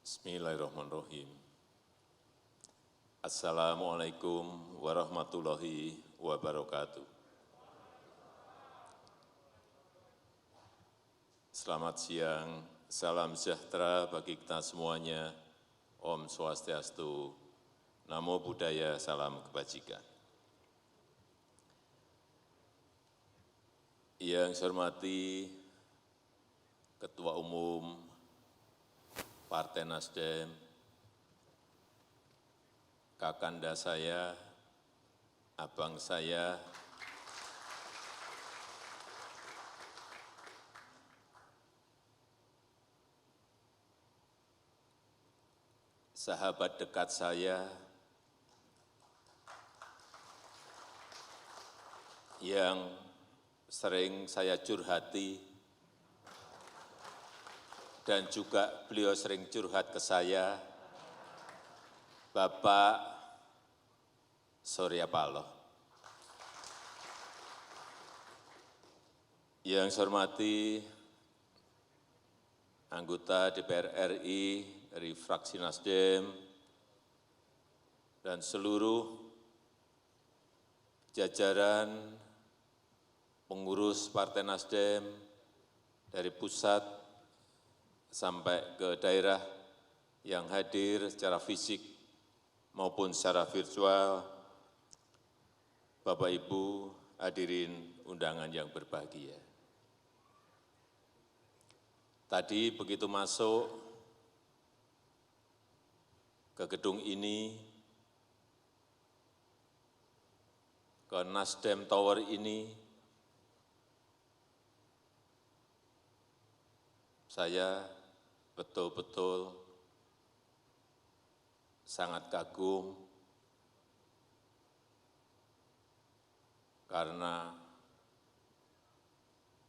Bismillahirrahmanirrahim. Assalamualaikum warahmatullahi wabarakatuh. Selamat siang, salam sejahtera bagi kita semuanya. Om Swastiastu, Namo Buddhaya, salam kebajikan. Yang saya hormati Ketua Umum Partai Nasdem, kakanda saya, abang saya, sahabat dekat saya, yang sering saya curhati, dan juga beliau sering curhat ke saya, Bapak Surya Paloh. Yang saya hormati anggota DPR RI dari fraksi Nasdem dan seluruh jajaran pengurus Partai Nasdem dari pusat sampai ke daerah yang hadir secara fisik maupun secara virtual, Bapak Ibu hadirin undangan yang berbahagia. Tadi begitu masuk ke gedung ini, ke Nasdem Tower ini, saya betul-betul sangat kagum karena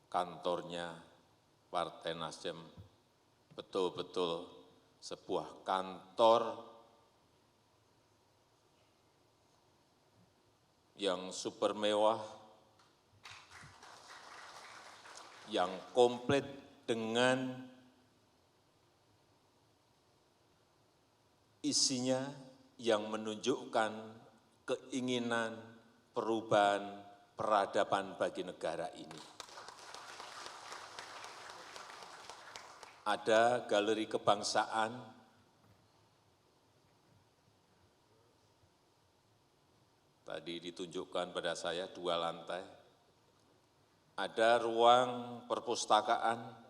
kantornya Partai Nasdem betul-betul sebuah kantor yang super mewah, yang komplit dengan isinya yang menunjukkan keinginan perubahan peradaban bagi negara ini. Ada galeri kebangsaan, tadi ditunjukkan pada saya 2 lantai, ada ruang perpustakaan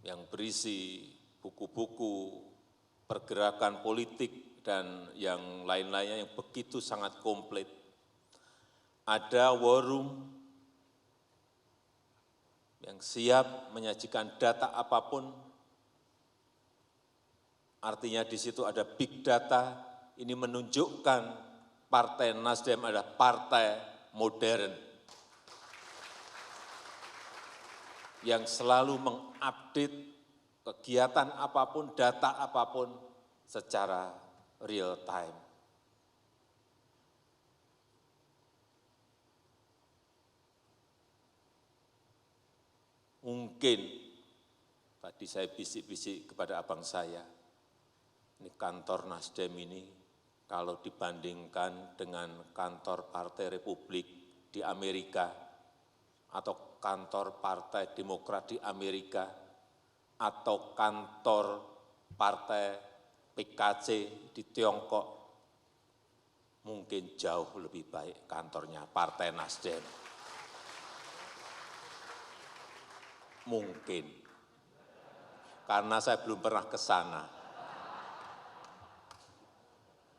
yang berisi buku-buku pergerakan politik dan yang lain-lainnya yang begitu sangat komplit. Ada war room yang siap menyajikan data apapun, artinya di situ ada big data, ini menunjukkan Partai Nasdem adalah partai modern yang selalu mengupdate kegiatan apapun, data apapun secara real time. Mungkin tadi saya bisik-bisik kepada abang saya, ini kantor Nasdem ini kalau dibandingkan dengan kantor Partai Republik di Amerika, atau kantor Partai Demokrat di Amerika, atau kantor Partai PKC di Tiongkok, mungkin jauh lebih baik kantornya Partai Nasdem. Mungkin, karena saya belum pernah ke sana.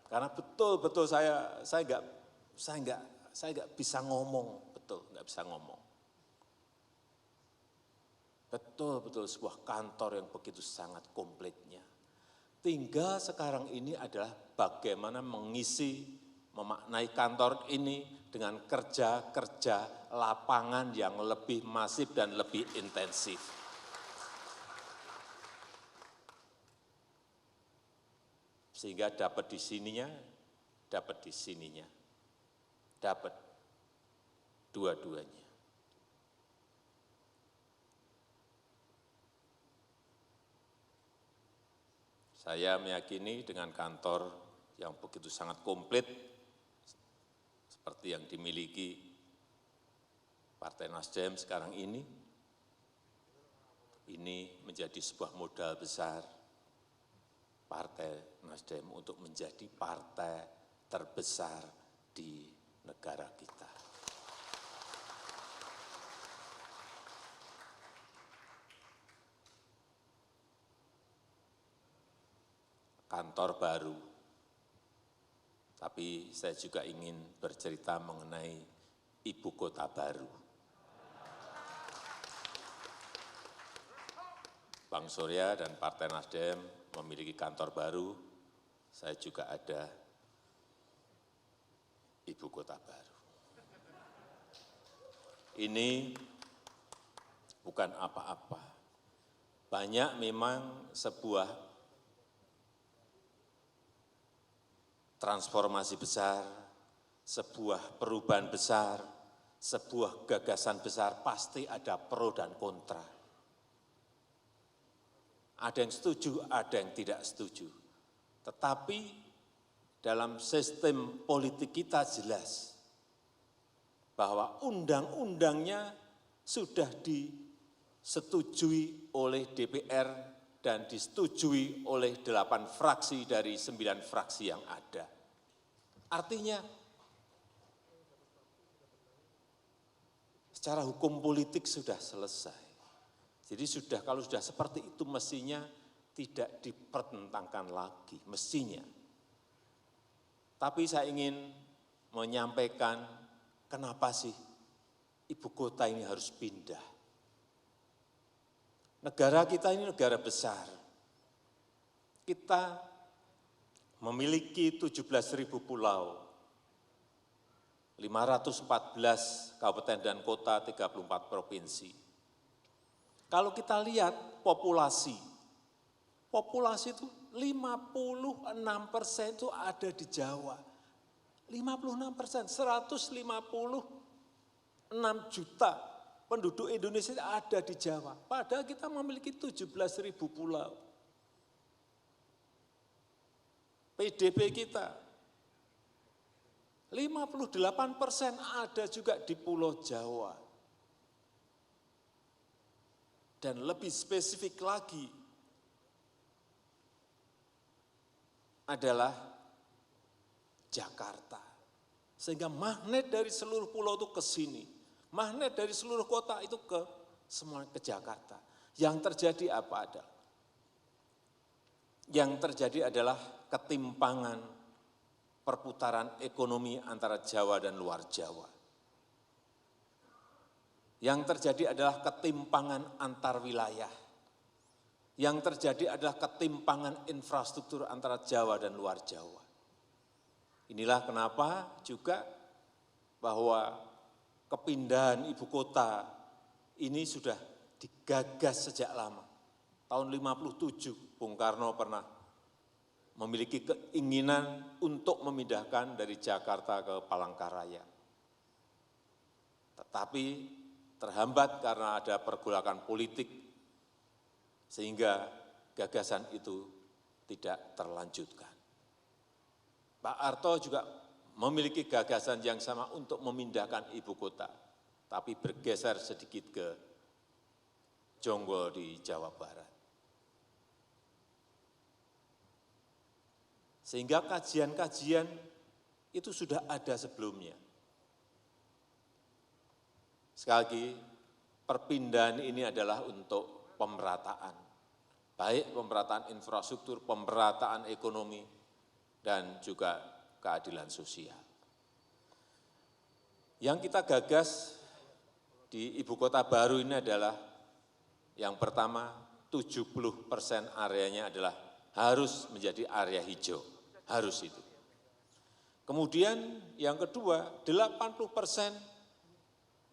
Karena betul-betul saya nggak bisa ngomong, betul nggak bisa ngomong. Betul-betul sebuah kantor yang begitu sangat komplitnya. Tinggal sekarang ini adalah bagaimana memaknai kantor ini dengan kerja-kerja lapangan yang lebih masif dan lebih intensif. Sehingga dapat di sininya, dapat dua-duanya. Saya meyakini dengan kantor yang begitu sangat komplit seperti yang dimiliki Partai Nasdem sekarang ini menjadi sebuah modal besar Partai Nasdem untuk menjadi partai terbesar di negara kita. Kantor baru, tapi saya juga ingin bercerita mengenai ibu kota baru. Bang Surya dan Partai Nasdem memiliki kantor baru, saya juga ada ibu kota baru. Ini bukan apa-apa. Banyak memang sebuah transformasi besar, sebuah perubahan besar, sebuah gagasan besar, pasti ada pro dan kontra. Ada yang setuju, ada yang tidak setuju. Tetapi dalam sistem politik kita jelas bahwa undang-undangnya sudah disetujui oleh DPR dan disetujui oleh 8 fraksi dari 9 fraksi yang ada. Artinya, secara hukum politik sudah selesai. Jadi kalau sudah seperti itu mestinya tidak dipertentangkan lagi, mestinya. Tapi saya ingin menyampaikan kenapa sih ibu kota ini harus pindah. Negara kita ini negara besar. Kita memiliki 17.000 pulau, 514 kabupaten dan kota, 34 provinsi. Kalau kita lihat populasi itu 56% itu ada di Jawa. 56%, 156 juta penduduk Indonesia ada di Jawa. Padahal kita memiliki 17.000 pulau. PDB kita 58% ada juga di Pulau Jawa. Dan lebih spesifik lagi adalah Jakarta. Sehingga magnet dari seluruh pulau itu ke sini. Magnet dari seluruh kota itu semua ke Jakarta. Yang terjadi apa ada? Yang terjadi adalah ketimpangan perputaran ekonomi antara Jawa dan luar Jawa. Yang terjadi adalah ketimpangan antar wilayah. Yang terjadi adalah ketimpangan infrastruktur antara Jawa dan luar Jawa. Inilah kenapa juga bahwa kepindahan ibu kota ini sudah digagas sejak lama. Tahun 57, Bung Karno pernah memiliki keinginan untuk memindahkan dari Jakarta ke Palangkaraya. Tetapi terhambat karena ada pergolakan politik, sehingga gagasan itu tidak terlanjutkan. Pak Harto juga memiliki gagasan yang sama untuk memindahkan ibu kota, tapi bergeser sedikit ke Jonggol di Jawa Barat. Sehingga kajian-kajian itu sudah ada sebelumnya. Sekali lagi, perpindahan ini adalah untuk pemerataan. Baik pemerataan infrastruktur, pemerataan ekonomi, dan juga keadilan sosial. Yang kita gagas di ibu kota baru ini adalah yang pertama, 70% areanya adalah harus menjadi area hijau, harus itu. Kemudian yang kedua, 80%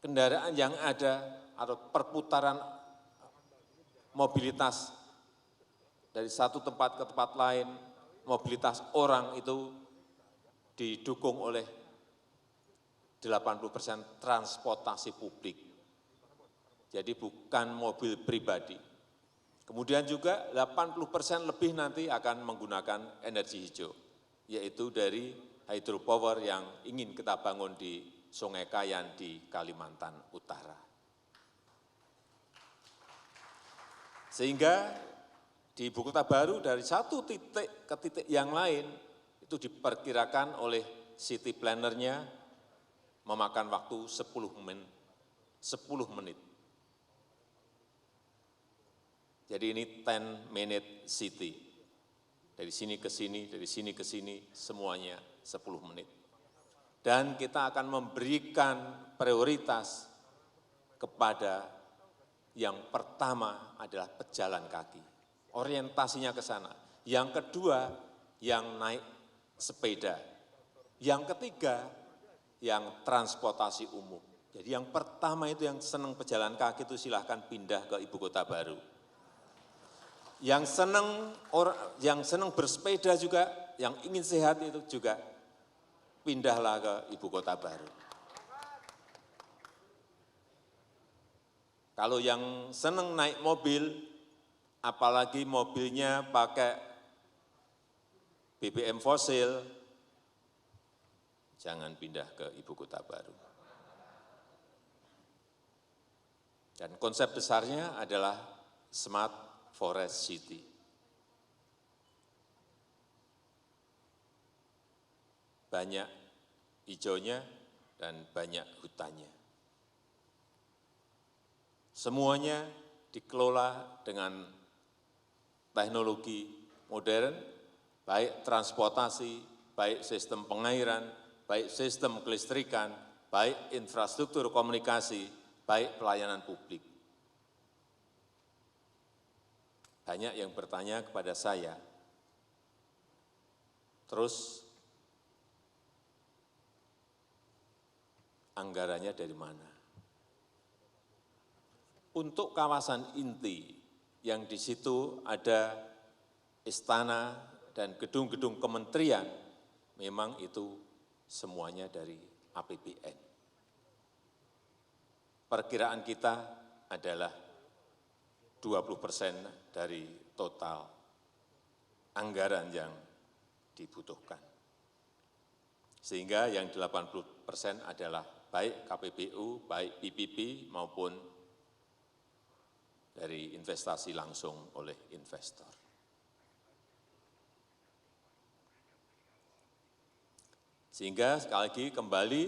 kendaraan yang ada atau perputaran mobilitas dari satu tempat ke tempat lain, mobilitas orang itu didukung oleh 80% transportasi publik. Jadi bukan mobil pribadi. Kemudian juga 80% lebih nanti akan menggunakan energi hijau, yaitu dari hydropower yang ingin kita bangun di Sungai Kayan di Kalimantan Utara. Sehingga di Ibu Kota Baru dari satu titik ke titik yang lain itu diperkirakan oleh city planner-nya memakan waktu 10 menit. Jadi ini 10-minute city. Dari sini ke sini, dari sini ke sini, semuanya 10 menit. Dan kita akan memberikan prioritas kepada yang pertama adalah pejalan kaki. Orientasinya ke sana. Yang kedua, yang naik sepeda. Yang ketiga, yang transportasi umum. Jadi yang pertama itu yang senang pejalan kaki itu silahkan pindah ke Ibu Kota Baru. Yang senang bersepeda juga, yang ingin sehat itu juga pindahlah ke Ibu Kota Baru. Kalau yang senang naik mobil, apalagi mobilnya pakai BBM fosil, jangan pindah ke Ibu Kota Baru. Dan konsep besarnya adalah Smart Forest City. Banyak hijaunya dan banyak hutannya. Semuanya dikelola dengan teknologi modern, baik transportasi, baik sistem pengairan, baik sistem kelistrikan, baik infrastruktur komunikasi, baik pelayanan publik. Banyak yang bertanya kepada saya, terus anggarannya dari mana? Untuk kawasan inti yang di situ ada istana dan gedung-gedung kementerian, memang itu semuanya dari APBN. Perkiraan kita adalah 20% dari total anggaran yang dibutuhkan. Sehingga yang 80% adalah baik KPBU, baik PPP maupun dari investasi langsung oleh investor. Sehingga sekali lagi kembali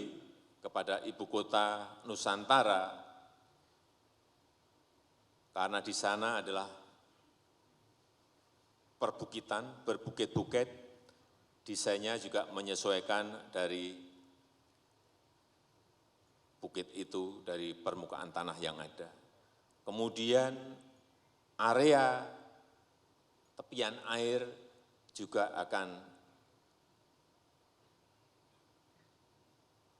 kepada Ibu Kota Nusantara, karena di sana adalah perbukitan, berbukit-bukit, desainnya juga menyesuaikan dari bukit itu, dari permukaan tanah yang ada. Kemudian area tepian air juga akan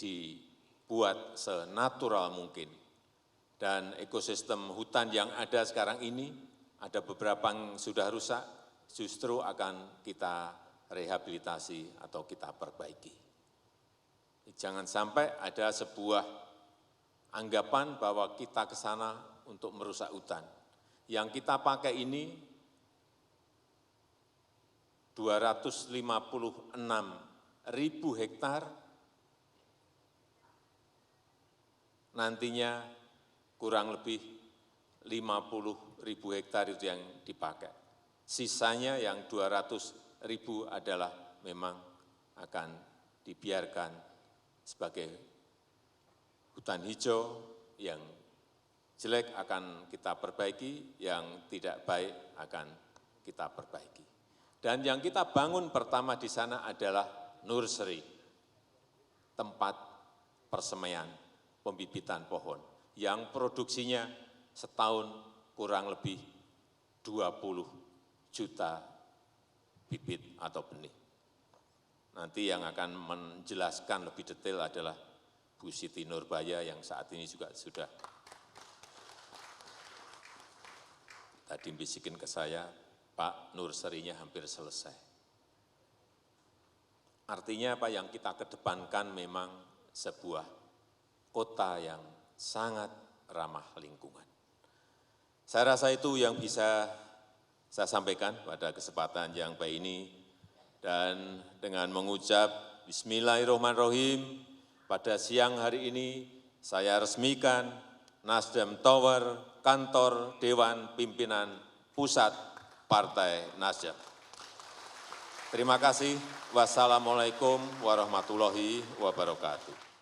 dibuat senatural mungkin. Dan ekosistem hutan yang ada sekarang ini, ada beberapa yang sudah rusak, justru akan kita rehabilitasi atau kita perbaiki. Jangan sampai ada sebuah anggapan bahwa kita ke sana untuk merusak hutan. Yang kita pakai ini 256.000 hektar, nantinya kurang lebih 50.000 hektar itu yang dipakai. Sisanya yang 200.000 adalah memang akan dibiarkan sebagai hutan hijau, yang jelek akan kita perbaiki, yang tidak baik akan kita perbaiki. Dan yang kita bangun pertama di sana adalah nursery, tempat persemaian, pembibitan pohon, yang produksinya setahun kurang lebih 20 juta bibit atau benih. Nanti yang akan menjelaskan lebih detail adalah Bu Siti Nurbaya yang saat ini juga sudah tadi bisikin ke saya, Pak, nursery-nya hampir selesai. Artinya apa yang kita kedepankan memang sebuah kota yang sangat ramah lingkungan. Saya rasa itu yang bisa saya sampaikan pada kesempatan yang baik ini, dan dengan mengucap Bismillahirrahmanirrahim, pada siang hari ini saya resmikan Nasdem Tower, kantor Dewan Pimpinan Pusat Partai Nasdem. Terima kasih. Wassalamualaikum warahmatullahi wabarakatuh.